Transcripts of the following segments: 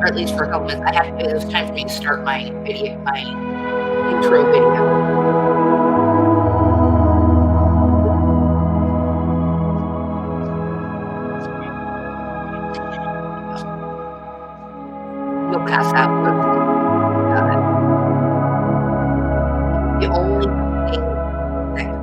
or at least for a couple minutes. I have to, it was time for me to start my video, my intro video. You'll pass out. The only thing that is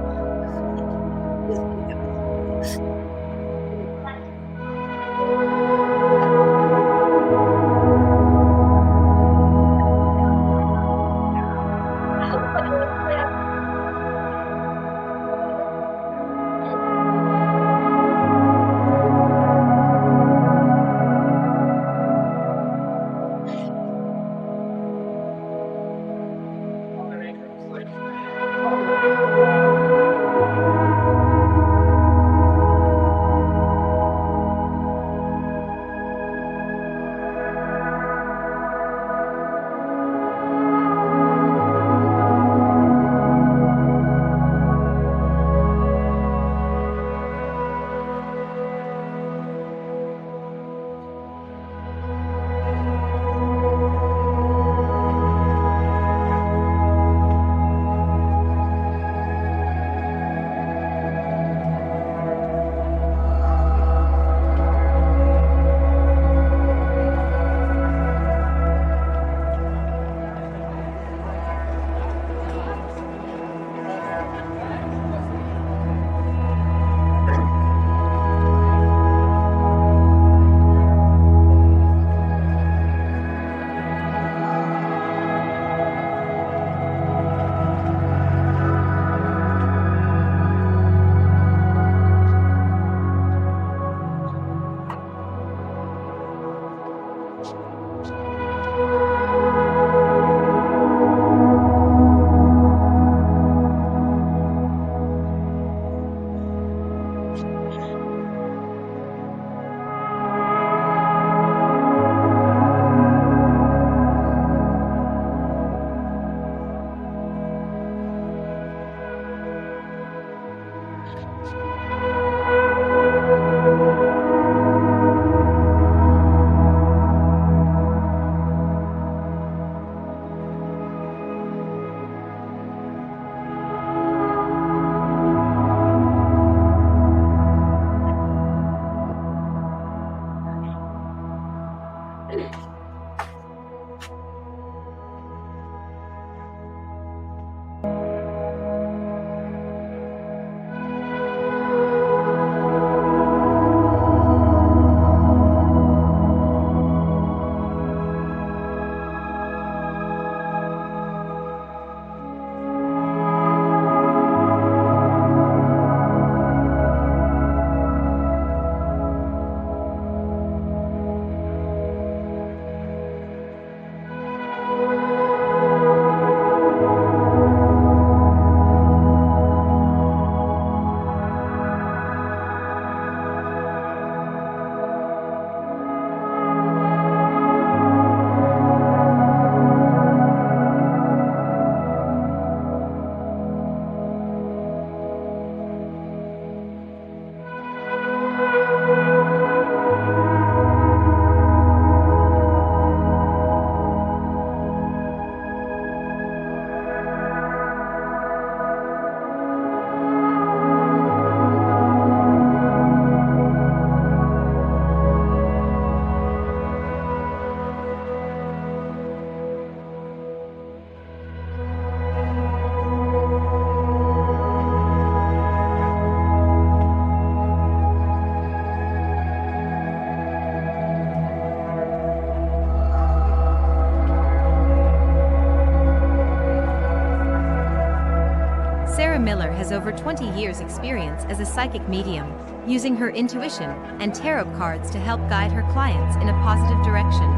Sarah Miller has over 20 years' experience as a psychic medium, using her intuition and tarot cards to help guide her clients in a positive direction.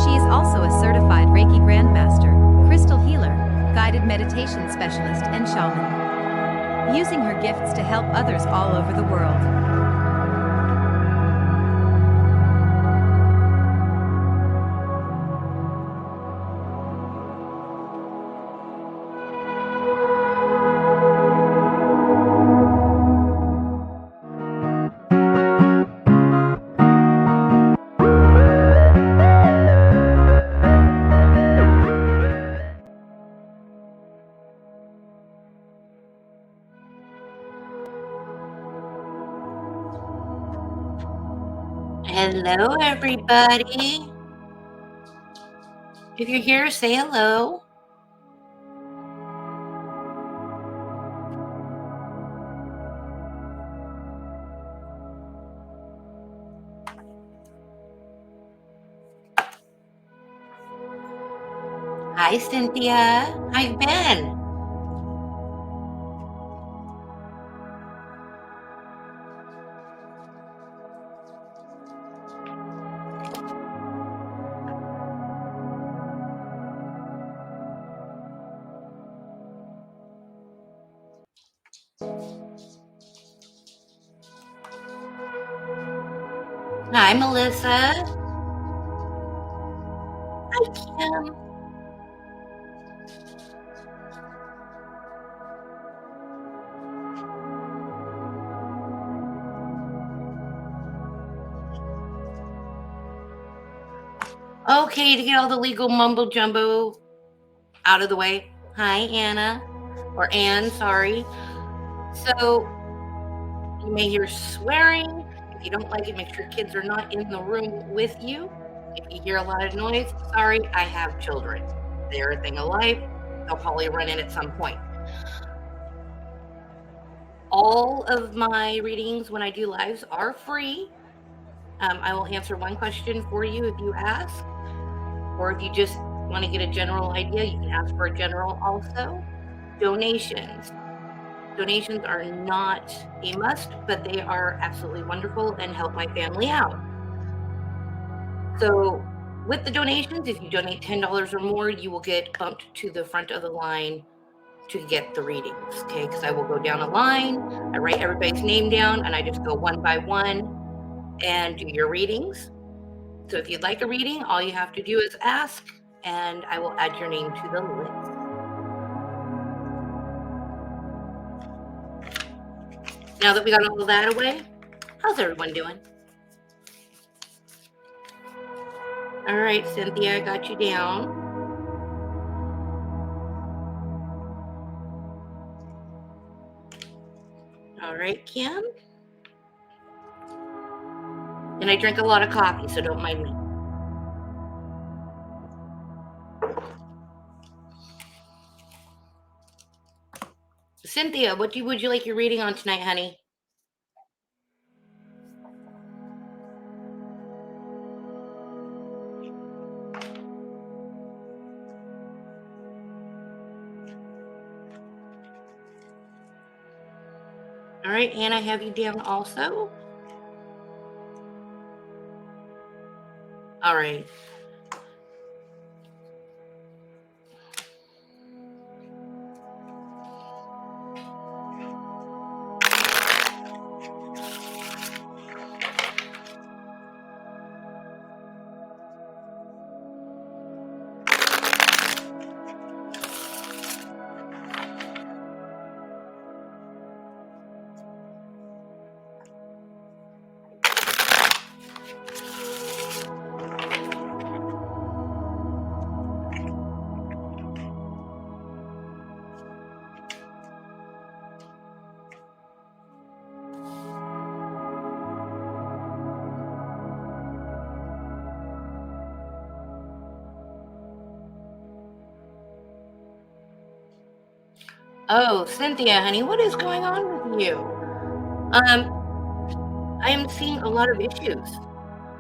She is also a certified Reiki Grandmaster, crystal healer, guided meditation specialist, and shaman, using her gifts to help others all over the world. Hello, everybody. If you're here, say hello. Hi, Cynthia. How you been? Hi, Melissa. Hi, Kim. Okay, to get all the legal mumbo jumbo out of the way. Hi, Anna. Or Anne, sorry. So, you may hear swearing. If you don't like it, make sure kids are not in the room with you. If you hear a lot of noise, sorry, I have children. They're a thing of life. They'll probably run in at some point. All of my readings when I do lives are free. I will answer one question for you if you ask, or if you just want to get a general idea, you can ask for a general also. Donations. Donations are not a must, but they are absolutely wonderful and help my family out. So with the donations, if you donate $10 or more, you will get bumped to the front of the line to get the readings, okay? Because I will go down a line, I write everybody's name down, and I just go one by one and do your readings. So if you'd like a reading, all you have to do is ask, and I will add your name to the list. Now that we got all of that away, how's everyone doing? All right, Cynthia, I got you down. All right, Kim. And I drink a lot of coffee, so don't mind me. Cynthia, what would you like your reading on tonight, honey? All right, and I have you down also. All right. Oh, Cynthia, honey, what is going on with you? I am seeing a lot of issues.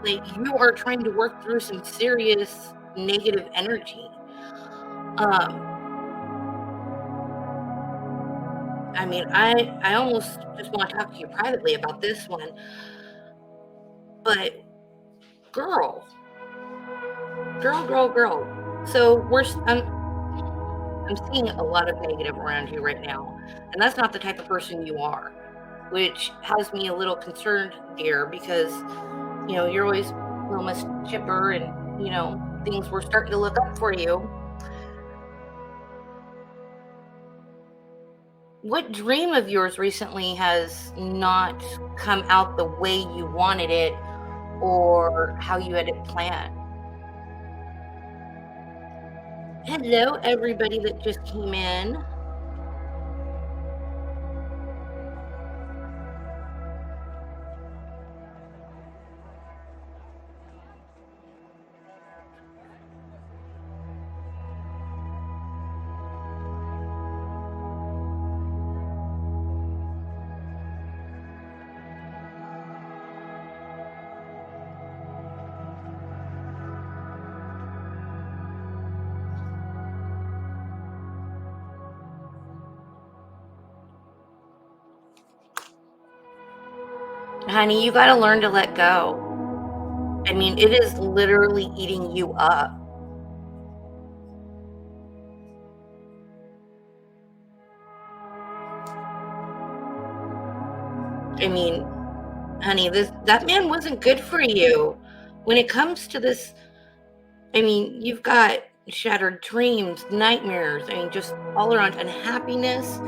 Like, you are trying to work through some serious negative energy. I mean, I almost just want to talk to you privately about this one. But girl. So I'm seeing a lot of negative around you right now, and that's not the type of person you are, which has me a little concerned, dear, because you're always a little Miss Chipper, and things were starting to look up for you. What dream of yours recently has not come out the way you wanted it, or how you had it planned? Hello, everybody that just came in. Honey, you got to learn to let go. I mean, it is literally eating you up. I mean, honey, that man wasn't good for you. When it comes to this, I mean, you've got shattered dreams, nightmares, I mean, just all around unhappiness.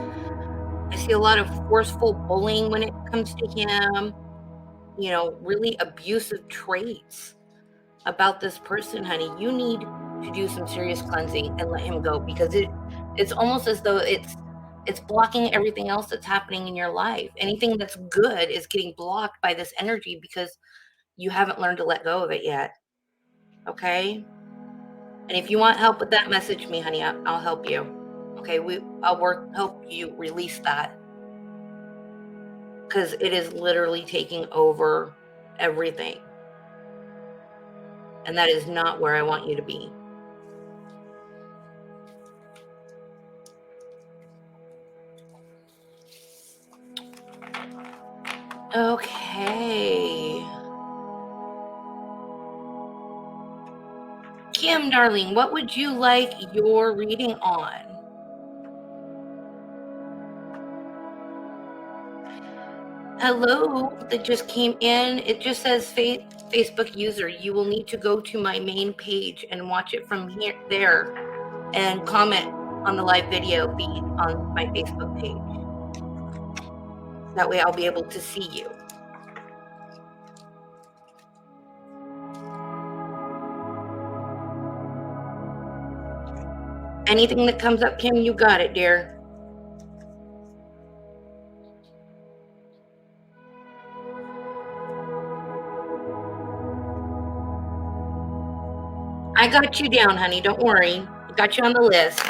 I see a lot of forceful bullying when it comes to him, really abusive traits about this person, honey. You need to do some serious cleansing and let him go because it's almost as though it's blocking everything else that's happening in your life. Anything that's good is getting blocked by this energy because you haven't learned to let go of it yet. Okay? And if you want help with that, message me, honey. I'll help you. Okay, I'll help you release that because it is literally taking over everything. And that is not where I want you to be. Okay. Kim, darling, what would you like your reading on? Hello, that just came in. It just says Facebook user. You will need to go to my main page and watch it from there and comment on the live video feed on my Facebook page. That way I'll be able to see you. Anything that comes up, Kim, you got it, dear. I got you down, honey. Don't worry. I got you on the list.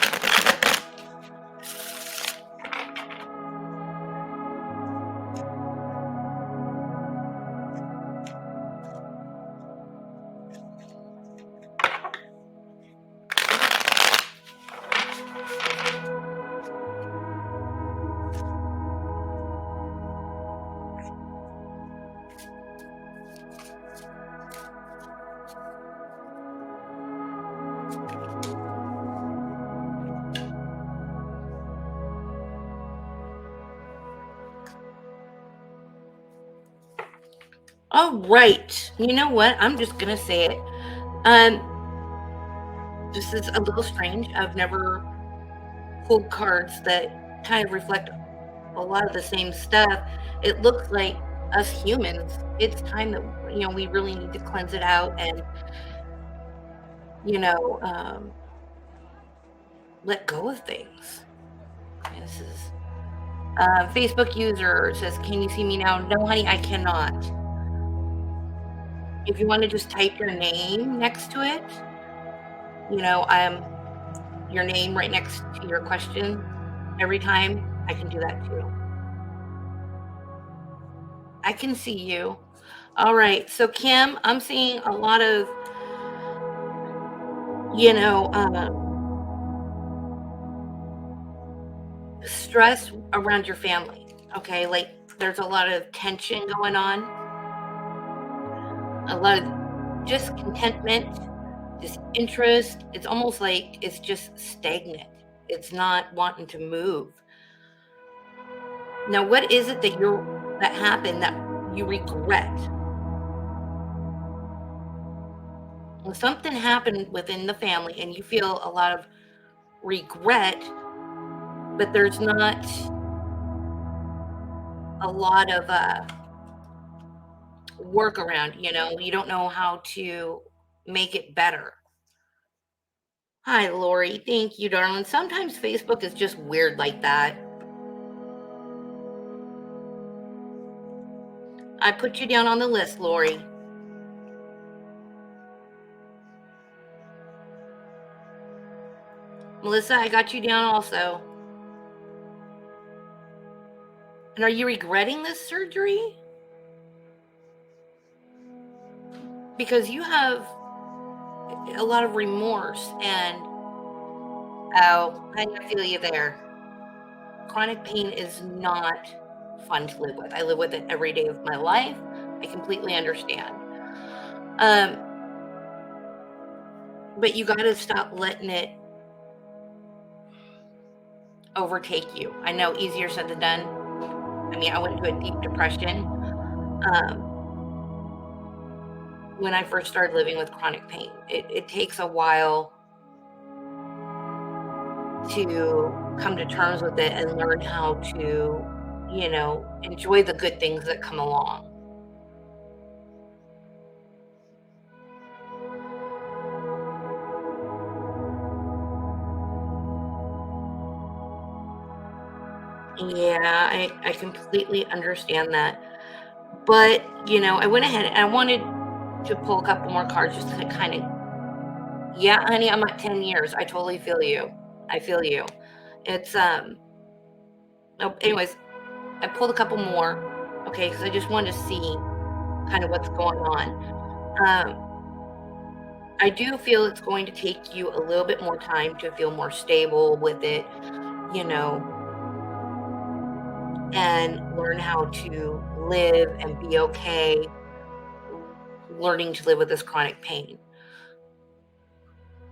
All right. You know what? I'm just going to say it. This is a little strange. I've never pulled cards that kind of reflect a lot of the same stuff. It looks like us humans, it's time that, we really need to cleanse it out and, let go of things. This is Facebook user says, can you see me now? No, honey, I cannot. If you want to just type your name next to it, your name right next to your question every time, I can do that too. I can see you. All right. So Kim, I'm seeing a lot of, stress around your family. Okay. Like there's a lot of tension going on, a lot of discontentment, disinterest. It's almost like it's just stagnant. It's not wanting to move. Now, what is it that happened that you regret? Well, something happened within the family and you feel a lot of regret, but there's not a lot of workaround, you don't know how to make it better. Hi, Lori. Thank you, darling. Sometimes Facebook is just weird like that. I put you down on the list, Lori. Melissa, I got you down also. And are you regretting this surgery? Because you have a lot of remorse and, oh, I feel you there. Chronic pain is not fun to live with. I live with it every day of my life. I completely understand. Um, but you got to stop letting it overtake you. I know, easier said than done. I mean, I went into a deep depression when I first started living with chronic pain. It takes a while to come to terms with it and learn how to, enjoy the good things that come along. Yeah, I completely understand that. But, I went ahead and I wanted to pull a couple more cards just to kind of, yeah, honey, I'm at 10 years. I totally feel you. I feel you. It's, oh, anyways, I pulled a couple more, okay, because I just wanted to see kind of what's going on. I do feel it's going to take you a little bit more time to feel more stable with it, you know, and learn how to live and be okay, learning to live with this chronic pain.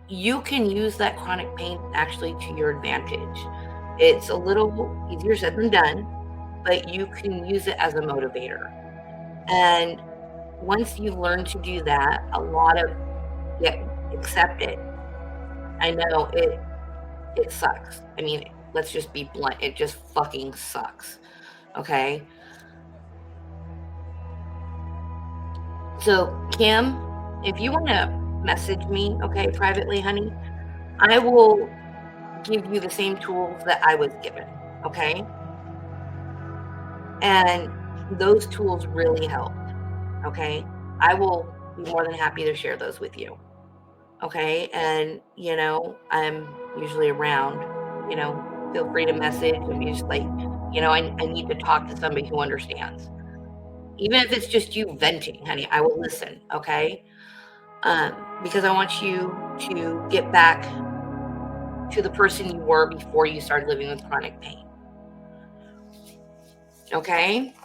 You can use that chronic pain actually to your advantage. It's a little easier said than done, but you can use it as a motivator. And once you learn to do that, a lot of get accept it. I know it sucks. I mean, let's just be blunt. It just fucking sucks. Okay? So, Kim, if you want to message me, okay, privately, honey, I will give you the same tools that I was given, okay? And those tools really helped, okay? I will be more than happy to share those with you, okay? And, I'm usually around, feel free to message and be just like, I need to talk to somebody who understands. Even if it's just you venting, honey, I will listen, okay? Because I want you to get back to the person you were before you started living with chronic pain. Okay?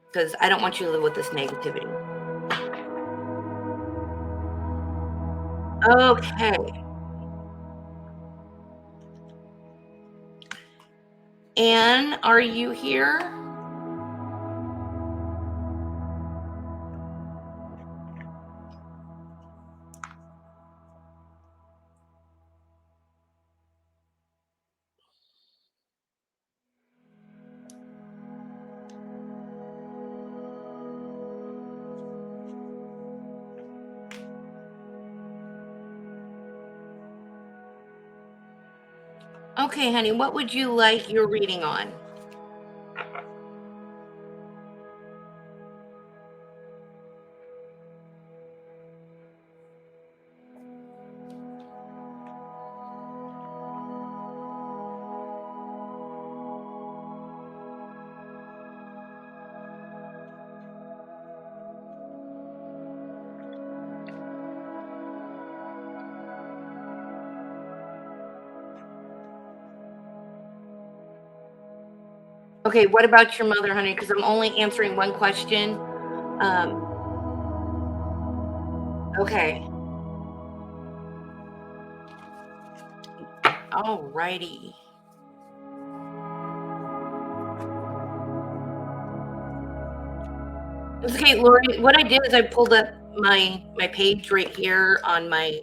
Because I don't want you to live with this negativity. Okay. Anne, are you here? Okay, honey, what would you like your reading on? Okay, what about your mother, honey? Because I'm only answering one question. Okay. All righty. It's okay, Lori. What I did is I pulled up my page right here on my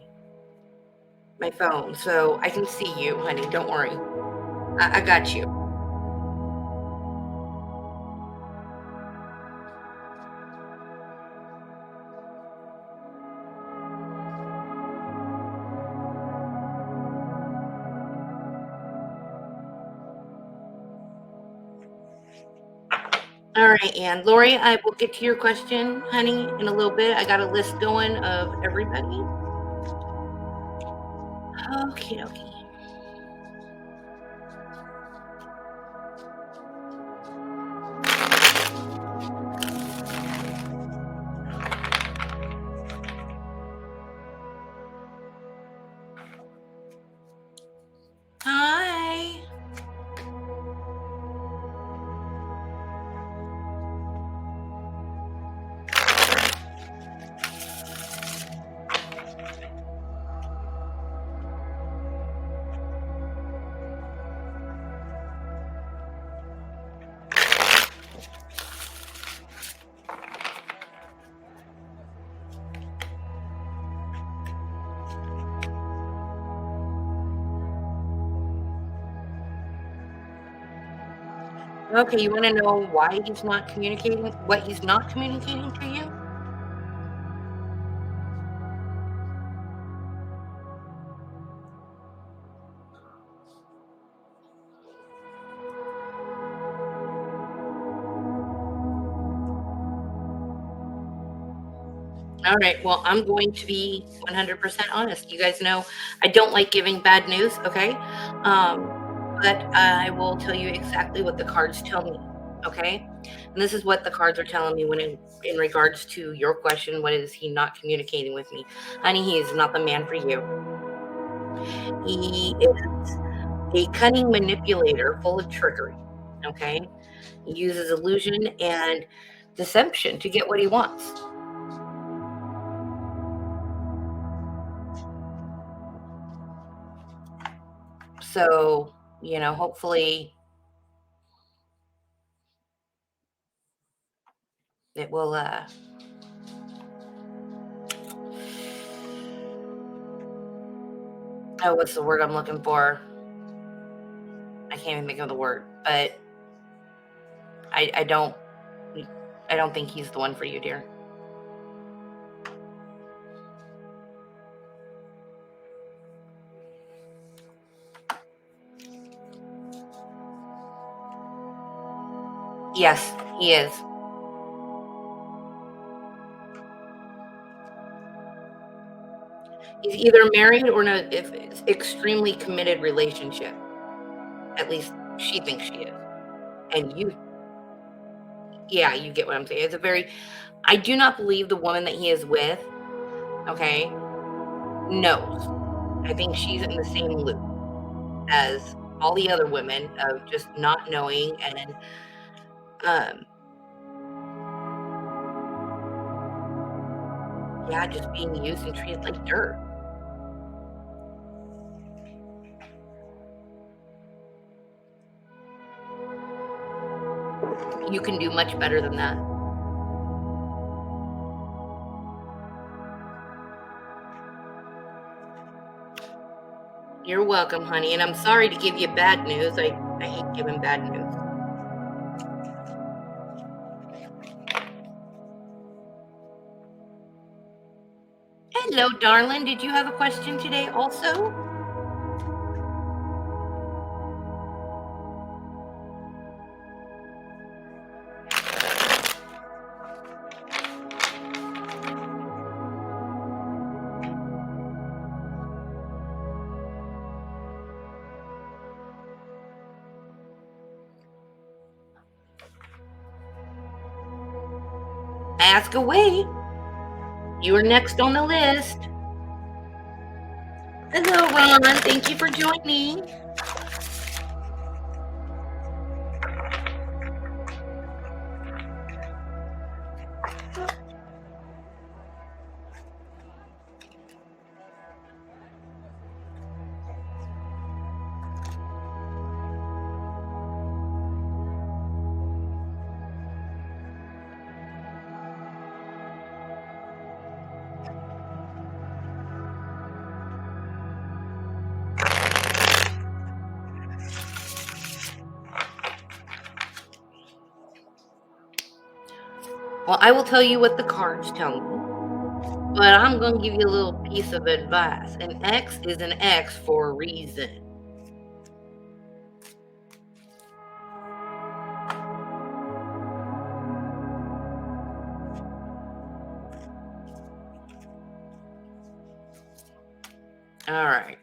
phone, so I can see you, honey. Don't worry. I got you. All right, Anne. Lori, I will get to your question, honey, in a little bit. I got a list going of everybody. Okay, okay. Hi. Okay, you want to know why he's not communicating, what he's not communicating to you? All right. Well, I'm going to be 100% honest. You guys know I don't like giving bad news, okay? But I will tell you exactly what the cards tell me, okay? And this is what the cards are telling me when in regards to your question, what is he not communicating with me? Honey, he is not the man for you. He is a cunning manipulator full of trickery, okay? He uses illusion and deception to get what he wants. So, hopefully it will oh, what's the word I'm looking for? I can't even think of the word, but I don't think he's the one for you, dear. Yes, he is. He's either married or in a if extremely committed relationship. At least she thinks she is. And yeah, you get what I'm saying. I do not believe the woman that he is with, okay, knows. I think she's in the same loop as all the other women of just not knowing and um yeah, just being used and treated like dirt. You can do much better than that. You're welcome, honey, and I'm sorry to give you bad news. I hate giving bad news. Hello, darling. Did you have a question today also? Ask away. You are next on the list. Hello, Ron. Thank you for joining. Well, I will tell you what the cards tell me, but I'm going to give you a little piece of advice. An X is an X for a reason. All right.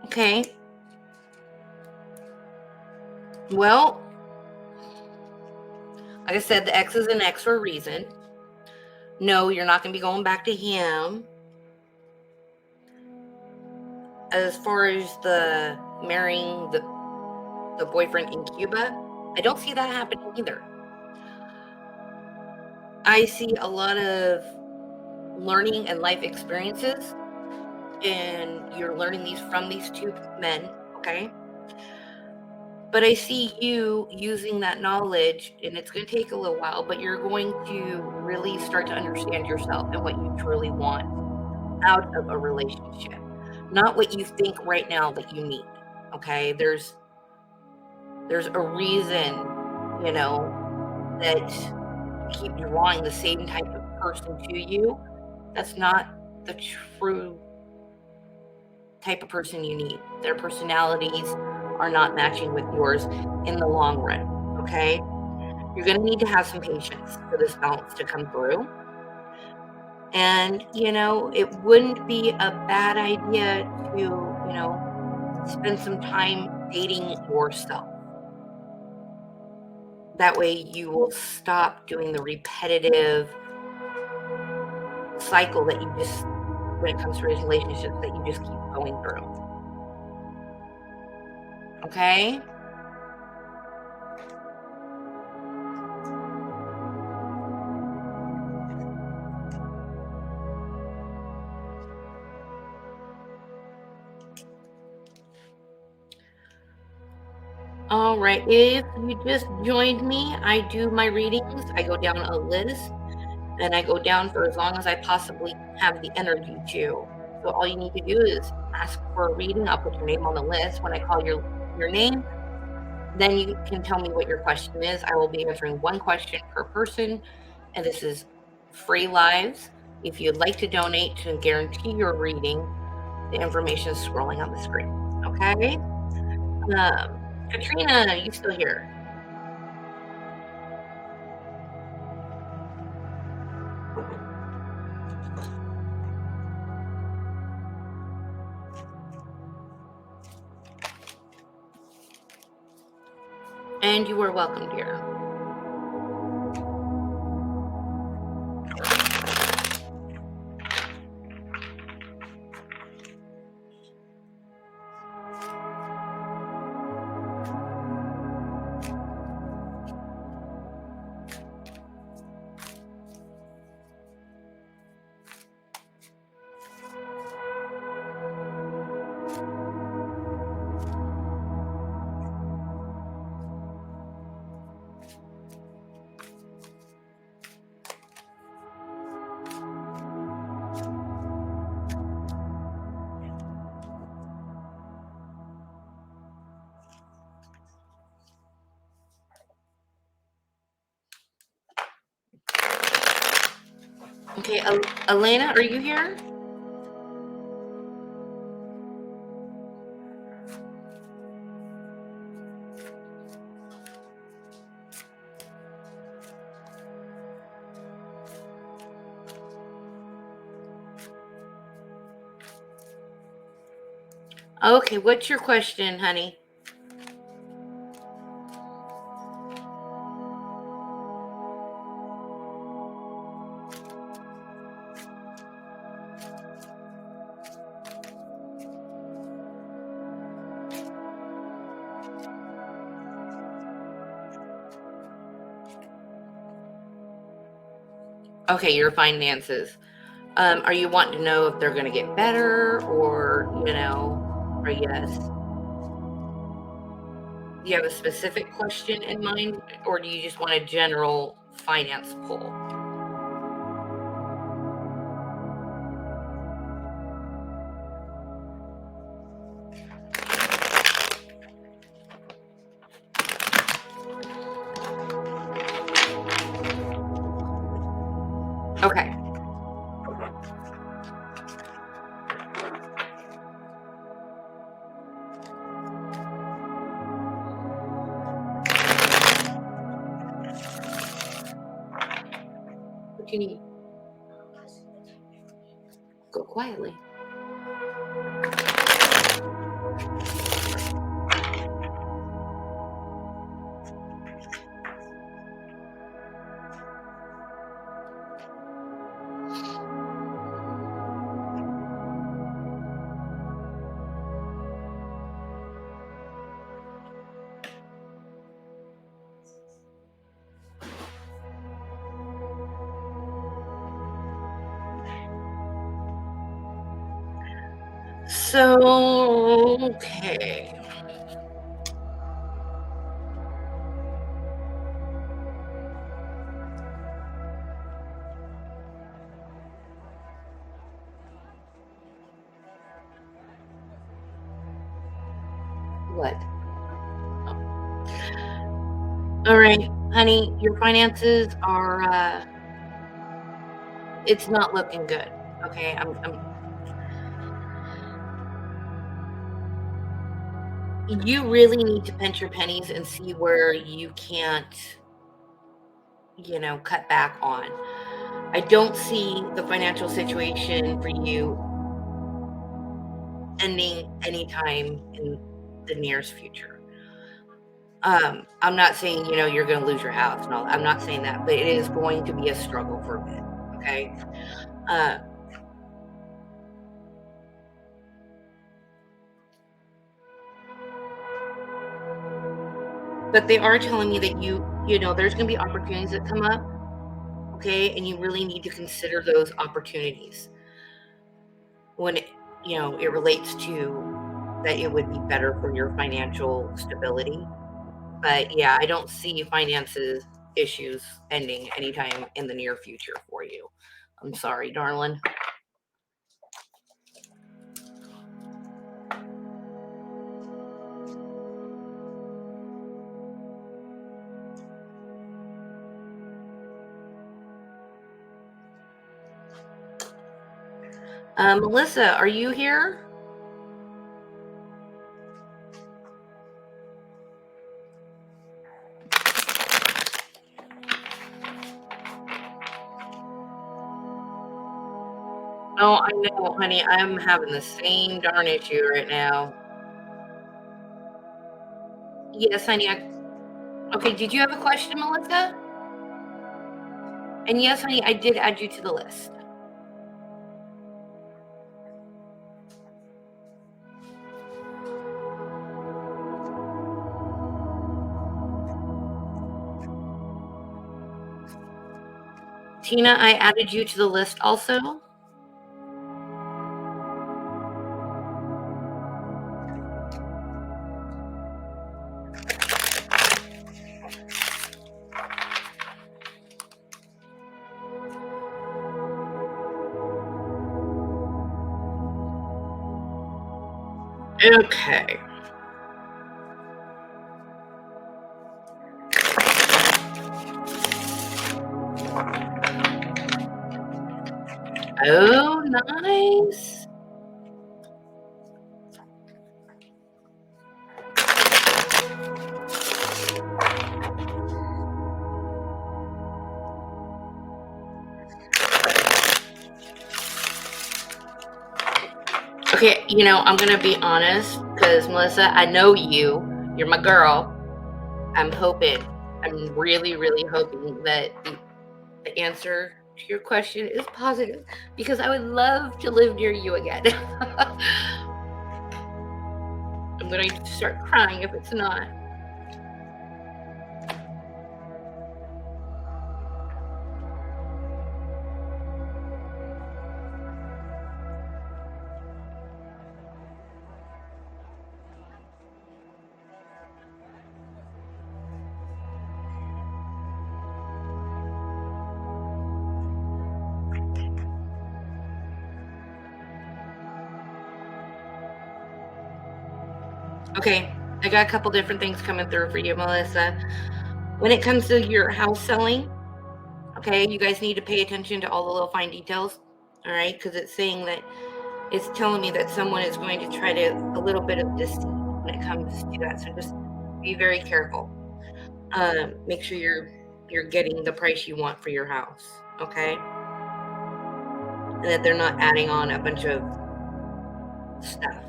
Okay. Well, like I said, the X is an X for a reason. No, you're not going to be going back to him. as far as the marrying the boyfriend in Cuba, I don't see that happening either. I see a lot of learning and life experiences, and you're learning these from these two men, okay? But I see you using that knowledge, and it's going to take a little while, but you're going to really start to understand yourself and what you truly want out of a relationship, not what you think right now that you need. Okay, there's a reason, you know, that you keep drawing the same type of person to you. That's not the true type of person you need. Their personalities are not matching with yours in the long run. Okay, you're going to need to have some patience for this balance to come through. And, it wouldn't be a bad idea to, spend some time dating yourself. That way you will stop doing the repetitive cycle that you just, when it comes to relationships, that you just keep going through. Okay? All right. If you just joined me, I do my readings. I go down a list and I go down for as long as I possibly have the energy to. So all you need to do is ask for a reading. I'll put your name on the list. When I call your name, then you can tell me what your question is. I will be answering one question per person, and this is free lives. If you'd like to donate to guarantee your reading, the information is scrolling on the screen. Okay? Katrina, you still here? And you are welcome, dear. Okay, Elena, are you here? Okay, what's your question, honey? Okay, your finances. Are you wanting to know if they're going to get better or yes? Do you have a specific question in mind, or do you just want a general finance poll? Okay. What do you need? Go quietly. So, okay. What? All right, honey, your finances are it's not looking good. Okay, I'm you really need to pinch your pennies and see where you can't, cut back on. I don't see the financial situation for you ending anytime in the nearest future. I'm not saying, you're gonna lose your house and all that. I'm not saying that, but it is going to be a struggle for a bit. Okay. Uh, but they are telling me that there's gonna be opportunities that come up, okay, and you really need to consider those opportunities when it relates to that it would be better for your financial stability. But yeah, I don't see finances issues ending anytime in the near future for you. I'm sorry, darling. Melissa, are you here? Oh, I know, honey. I'm having the same darn issue right now. Yes, honey. Okay, did you have a question, Melissa? And yes, honey, I did add you to the list. Tina, I added you to the list also. Okay. Oh, nice. Okay, I'm gonna be honest because Melissa, I know you. You're my girl. I'm really, really hoping that the answer to your question is positive because I would love to live near you again. I'm going to start crying if it's not. Okay, I got a couple different things coming through for you, Melissa. When it comes to your house selling, okay, you guys need to pay attention to all the little fine details, all right? Because it's telling me that someone is going to try to a little bit of deceit when it comes to that. So just be very careful. Make sure you're getting the price you want for your house, okay? And that they're not adding on a bunch of stuff.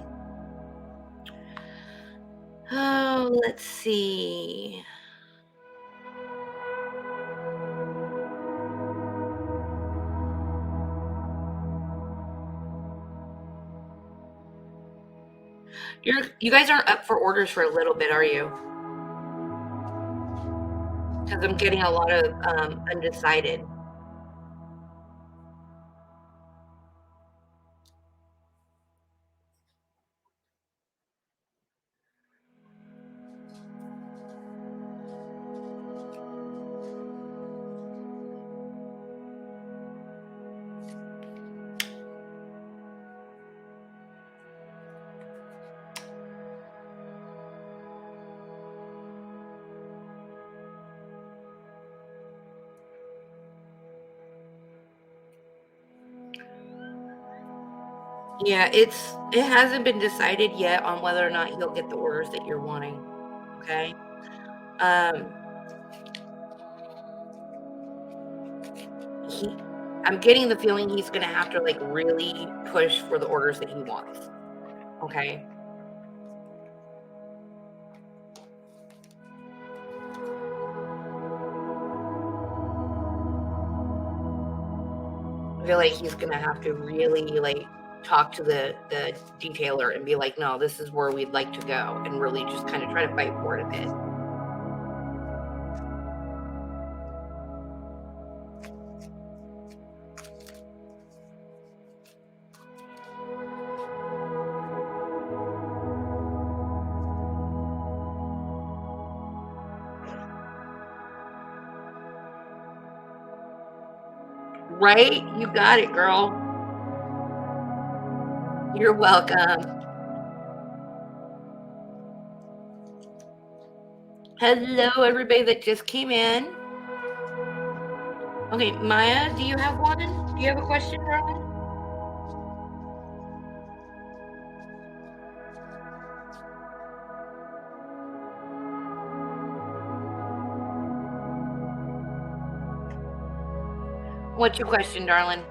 Oh, let's see. You guys aren't up for orders for a little bit, are you? Because I'm getting a lot of undecided. Yeah, it hasn't been decided yet on whether or not you'll get the orders that you're wanting, okay? Um, he I'm getting the feeling he's gonna have to, like, really push for the orders that he wants, okay? I feel like he's gonna have to really, like, talk to the detailer and be like, "No, this is where we'd like to go," and really just kinda try to fight for it a bit. Right? You got it, girl. You're welcome. Hello, everybody that just came in. Okay, Maya, do you have one? Do you have a question, darling? What's your question, darling?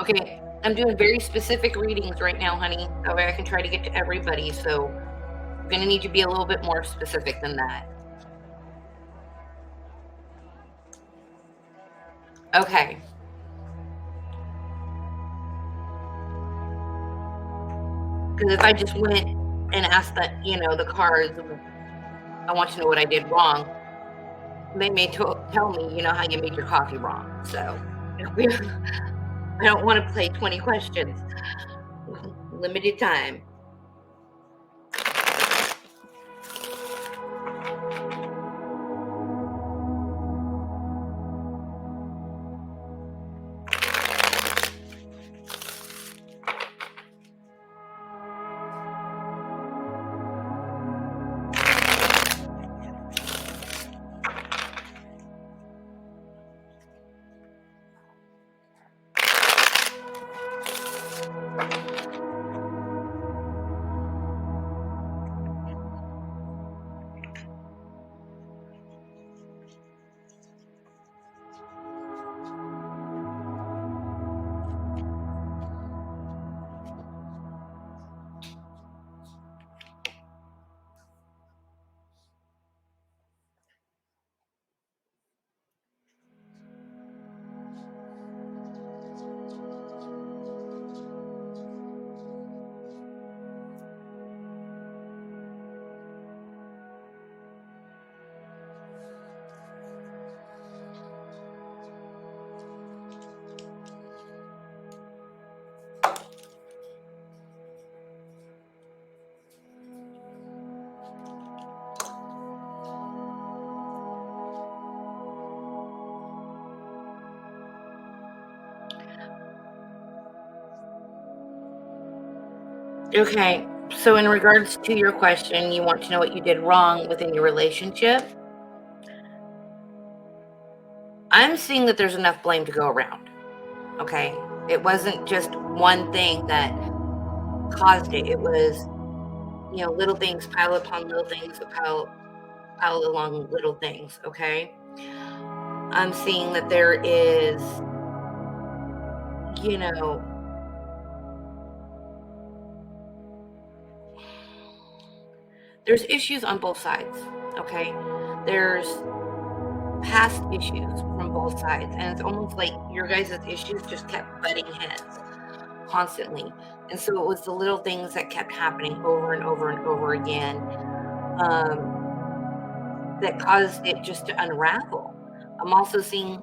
Okay, I'm doing very specific readings right now, honey. That way I can try to get to everybody. So I'm gonna need you to be a little bit more specific than that. Okay. Because if I just went and asked the cards, I want to know what I did wrong, they may tell me, how you made your coffee wrong. So I don't want to play 20 questions. Limited time. Okay. So in regards to your question, you want to know what you did wrong within your relationship. I'm seeing that there's enough blame to go around. Okay. It wasn't just one thing that caused it. It was, little things pile upon little things that pile along little things. Okay. I'm seeing that you know, there's issues on both sides. Okay. There's past issues from both sides. And it's almost like your guys' issues just kept butting heads constantly. And so it was the little things that kept happening over and over and over again, that caused it just to unravel. I'm also seeing,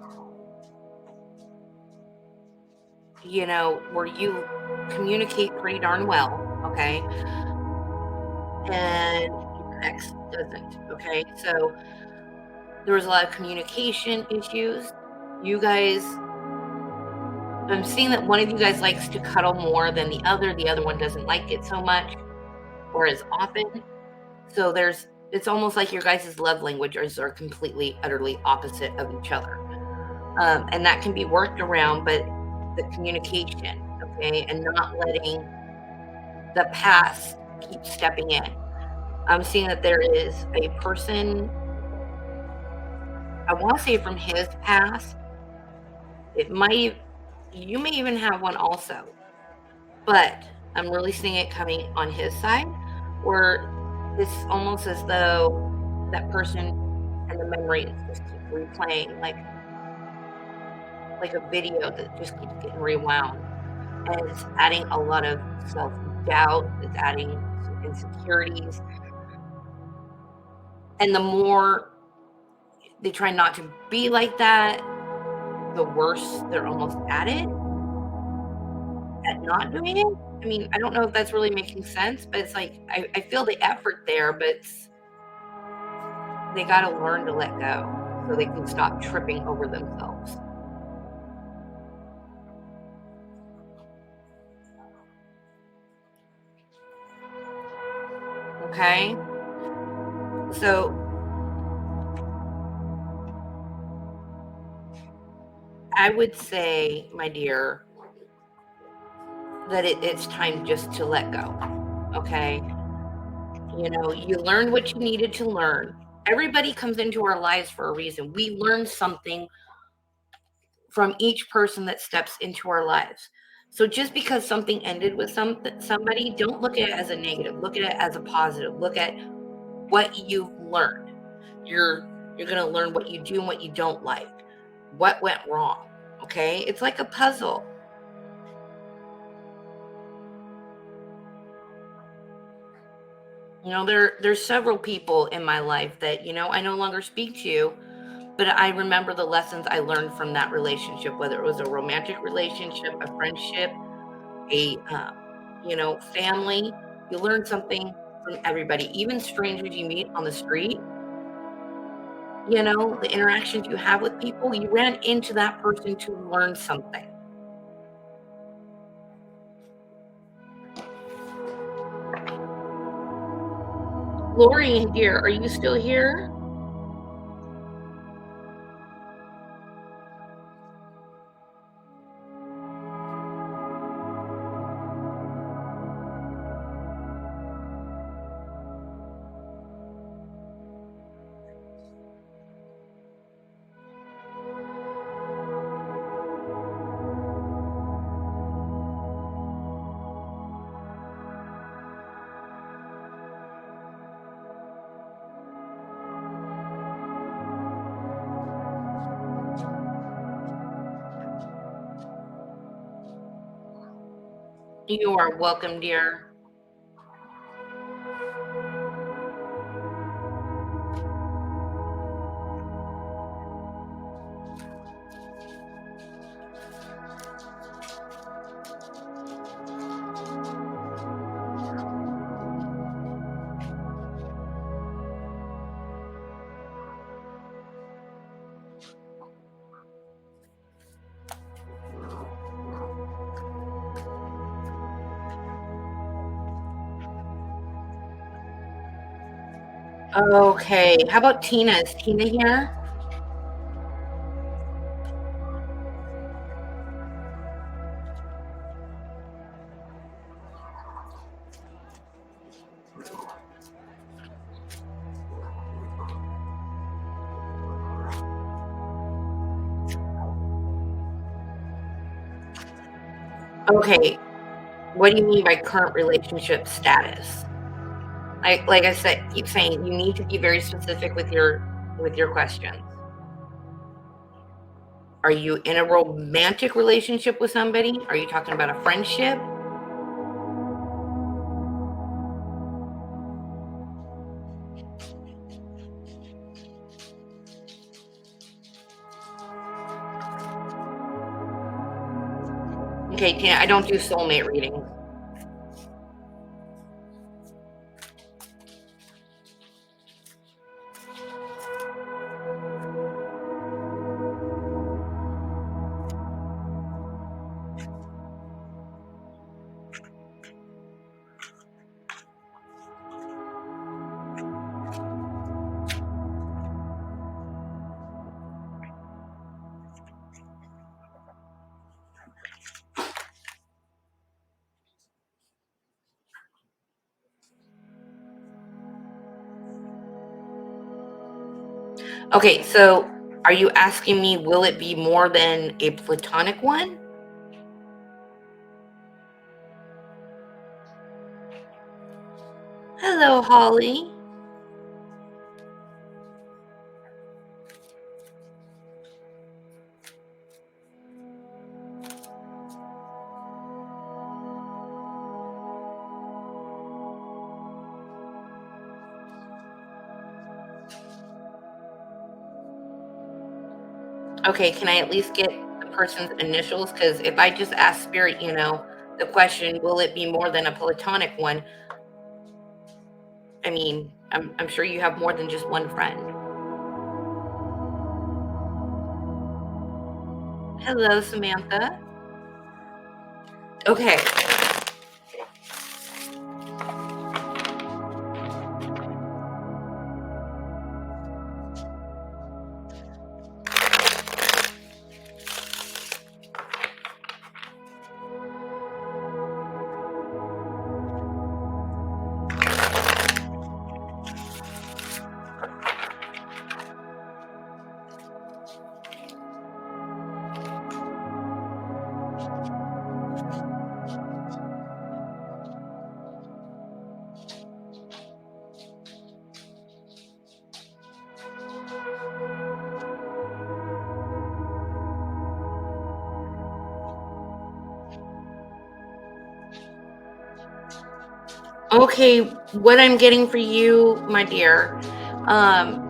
where you communicate pretty darn well, okay? And your ex doesn't, okay? So there was a lot of communication issues. You guys I'm seeing that one of you guys likes to cuddle more than the other one doesn't like it so much or as often. So it's almost like your guys' love languages are completely, utterly opposite of each other. And that can be worked around, but the communication, okay, and not letting the past keep stepping in. I'm seeing that there is a person, I want to say from his past, it might, you may even have one also, but I'm really seeing it coming on his side, where it's almost as though that person and the memories just keep replaying, like a video that just keeps getting rewound. And it's adding a lot of self-doubt, it's adding some insecurities. And the more they try not to be like that, the worse they're almost at it, at not doing it. I mean, I don't know if that's really making sense, but it's like I feel the effort there, but they got to learn to let go so they can stop tripping over themselves. Okay? So I would say, my dear, that it's time just to let go. Okay? You know, you learned what you needed to learn. Everybody comes into our lives for a reason. We learn something from each person that steps into our lives. So just because something ended with somebody, don't look at it as a negative. Look at it as a positive. Look at what you've learned. You're going to learn what you do and what you don't like. What went wrong? Okay? It's like a puzzle. You know, there's several people in my life that, I no longer speak to, but I remember the lessons I learned from that relationship, whether it was a romantic relationship, a friendship, family. You learn something from everybody, even strangers you meet on the street. The interactions you have with people, you ran into that person to learn something. Lori, dear, are you still here? You are welcome, dear. Okay, how about Tina? Is Tina here? Okay, what do you mean by current relationship status? Like I said, keep saying you need to be very specific with your questions. Are you in a romantic relationship with somebody? Are you talking about a friendship? Okay, Tina, I don't do soulmate readings. Okay, so are you asking me, will it be more than a platonic one? Hello, Holly. Okay, can I at least get the person's initials? Because if I just ask Spirit, the question, will it be more than a platonic one? I mean, I'm sure you have more than just one friend. Hello, Samantha. Okay. Okay, what I'm getting for you, my dear, um,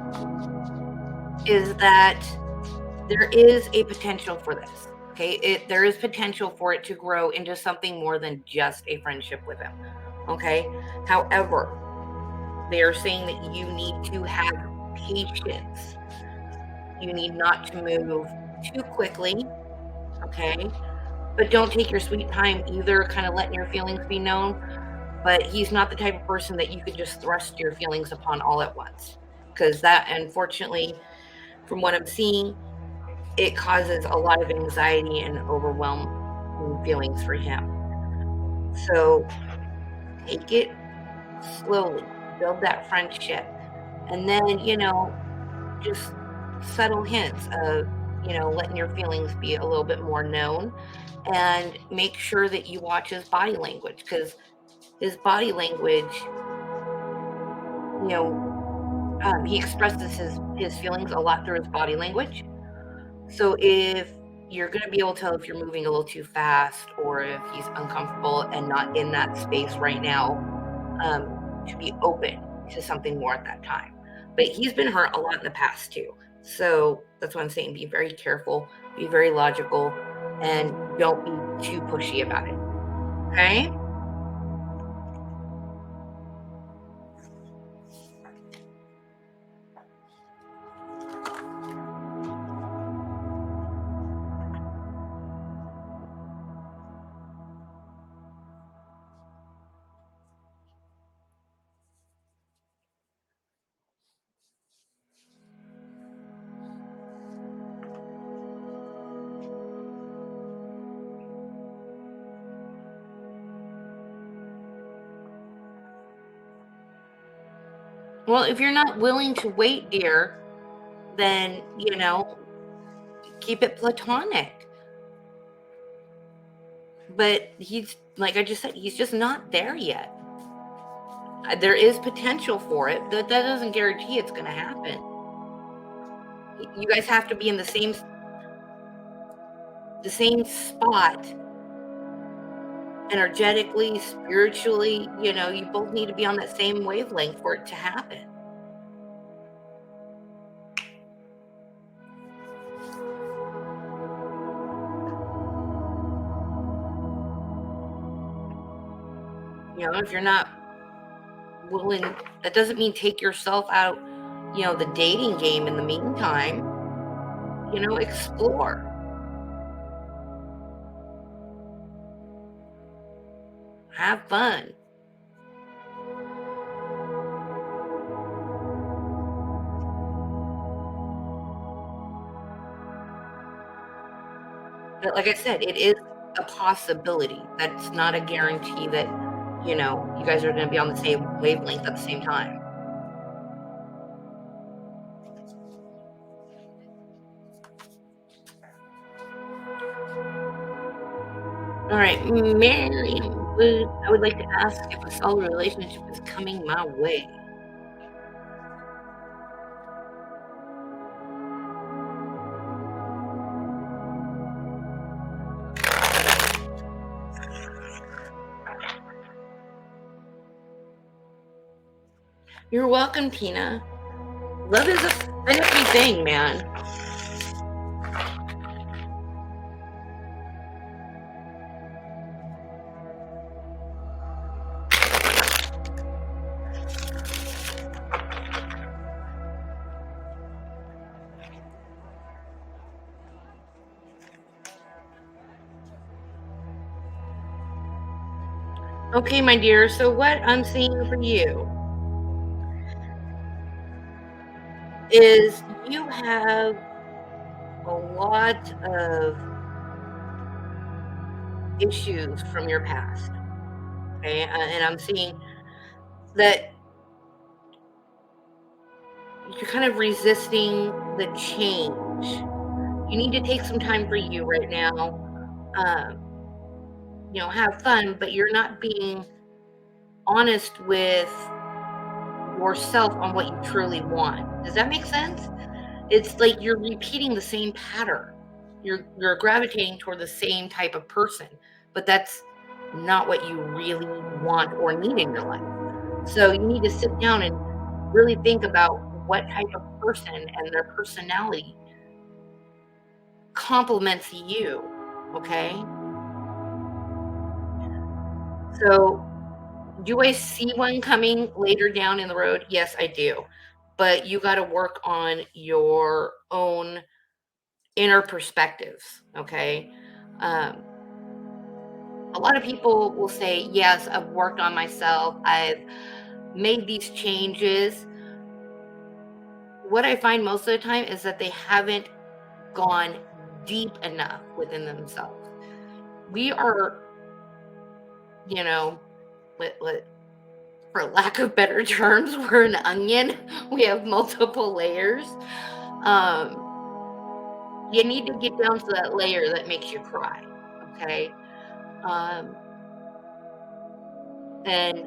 is that there is a potential for this. Okay, there is potential for it to grow into something more than just a friendship with him. Okay, however, they are saying that you need to have patience. You need not to move too quickly. Okay, but don't take your sweet time either, kind of letting your feelings be known. But he's not the type of person that you could just thrust your feelings upon all at once. Because that, unfortunately, from what I'm seeing, it causes a lot of anxiety and overwhelm feelings for him. So take it slowly, build that friendship, and then, just subtle hints of, letting your feelings be a little bit more known, and make sure that you watch his body language, because his body language, you know, he expresses his feelings a lot through his body language. So if you're going to be able to tell if you're moving a little too fast or if he's uncomfortable and not in that space right now, to be open to something more at that time. But he's been hurt a lot in the past too. So that's what I'm saying. Be very careful, be very logical, and don't be too pushy about it. Okay. Well, if you're not willing to wait, dear, then, keep it platonic. But he's, like I just said, he's just not there yet. There is potential for it, but that doesn't guarantee it's going to happen. You guys have to be in the same spot energetically, spiritually, you both need to be on that same wavelength for it to happen. If you're not willing, that doesn't mean take yourself out, the dating game in the meantime. Explore. Have fun. But like I said, it is a possibility. That's not a guarantee that, you guys are going to be on the same wavelength at the same time. All right, Miriam, I would like to ask if a solid relationship is coming my way. You're welcome, Tina. Love is a finicky thing, man. Okay, my dear. So what I'm seeing for you is you have a lot of issues from your past. Okay, and I'm seeing that you're kind of resisting the change. You need to take some time for you right now. Um, have fun, but you're not being honest with yourself on what you truly want. Does that make sense? It's like you're repeating the same pattern. You're gravitating toward the same type of person, but that's not what you really want or need in your life. So you need to sit down and really think about what type of person and their personality complements you. Okay. So do I see one coming later down in the road? Yes, I do. But you got to work on your own inner perspectives. Okay. Um, a lot of people will say, yes, I've worked on myself, I've made these changes. What I find most of the time is that they haven't gone deep enough within themselves. We are, you know, let for lack of better terms, we're an onion. We have multiple layers. Um, you need to get down to that layer that makes you cry. Okay. Um, and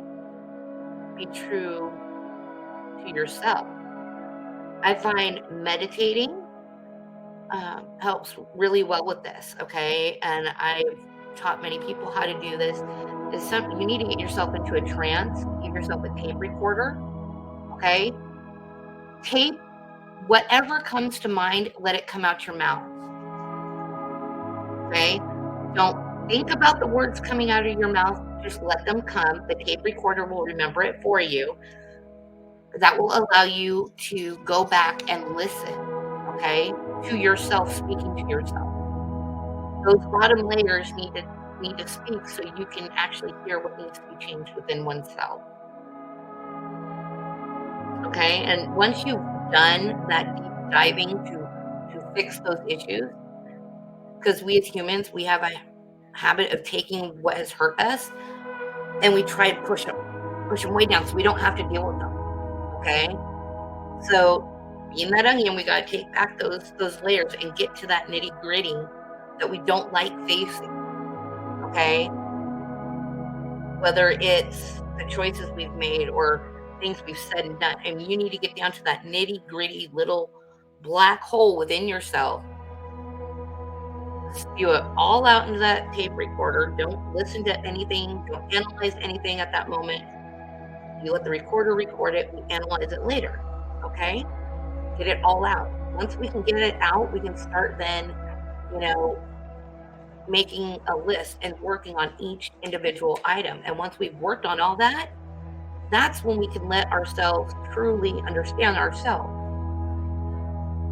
be true to yourself. I find meditating helps really well with this. Okay. And I've taught many people how to do this. Is some you need to get yourself into a trance, give yourself a tape recorder. Okay. Tape whatever comes to mind, let it come out your mouth. Okay. Don't think about the words coming out of your mouth. Just let them come. The tape recorder will remember it for you. That will allow you to go back and listen, okay, to yourself, speaking to yourself. Those bottom layers need to speak so you can actually hear what needs to be changed within oneself. Okay. And once you've done that deep diving to fix those issues, because we as humans, we have a habit of taking what has hurt us and we try to push them way down so we don't have to deal with them. Okay. So being that onion, we gotta take back those layers and get to that nitty-gritty that we don't like facing. Okay. Whether it's the choices we've made or things we've said and done. And you need to get down to that nitty-gritty little black hole within yourself. Spew it all out into that tape recorder. Don't listen to anything. Don't analyze anything at that moment. You let the recorder record it. We analyze it later. Okay? Get it all out. Once we can get it out, we can start then, you know, making a list and working on each individual item. And once we've worked on all that, that's when we can let ourselves truly understand ourselves.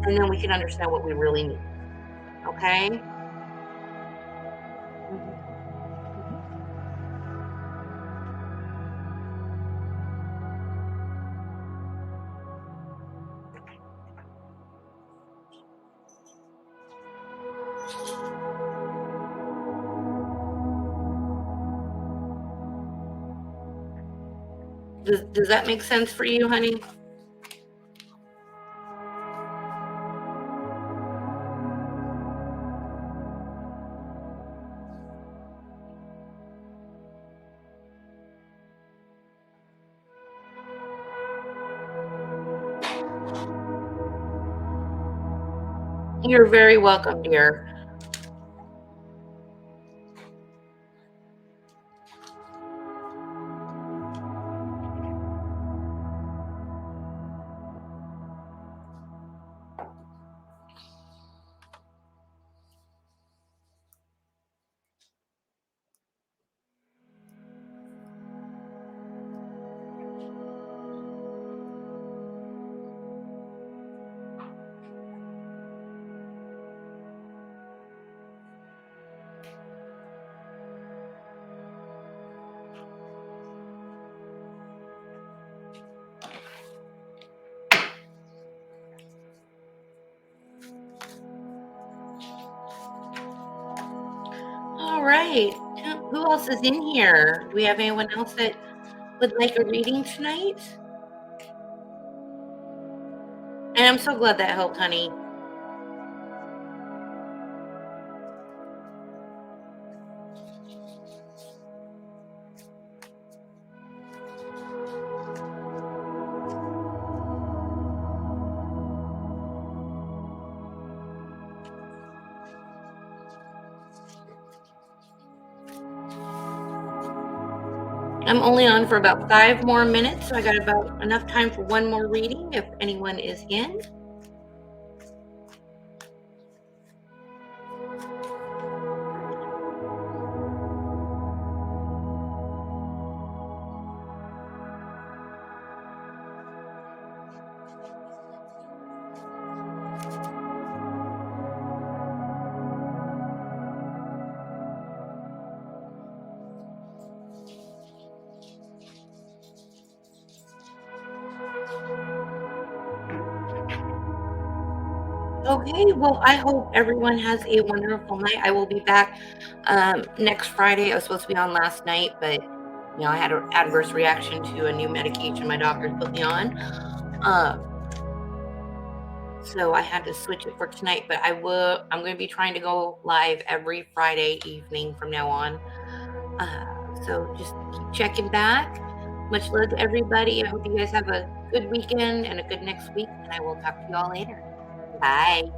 And then we can understand what we really need. Okay? Mhm. Does that make sense for you, honey? You're very welcome, dear. All right. Who else is in here? Do we have anyone else that would like a reading tonight? And I'm so glad that helped, honey. I'm only on for about 5 more minutes, so I got about enough time for one more reading if anyone is in. Okay, well, I hope everyone has a wonderful night. I will be back next Friday. I was supposed to be on last night, but I had an adverse reaction to a new medication my doctors put me on. So I had to switch it for tonight, but I'm going to be trying to go live every Friday evening from now on. So just keep checking back. Much love to everybody. I hope you guys have a good weekend and a good next week, and I will talk to you all later. Bye.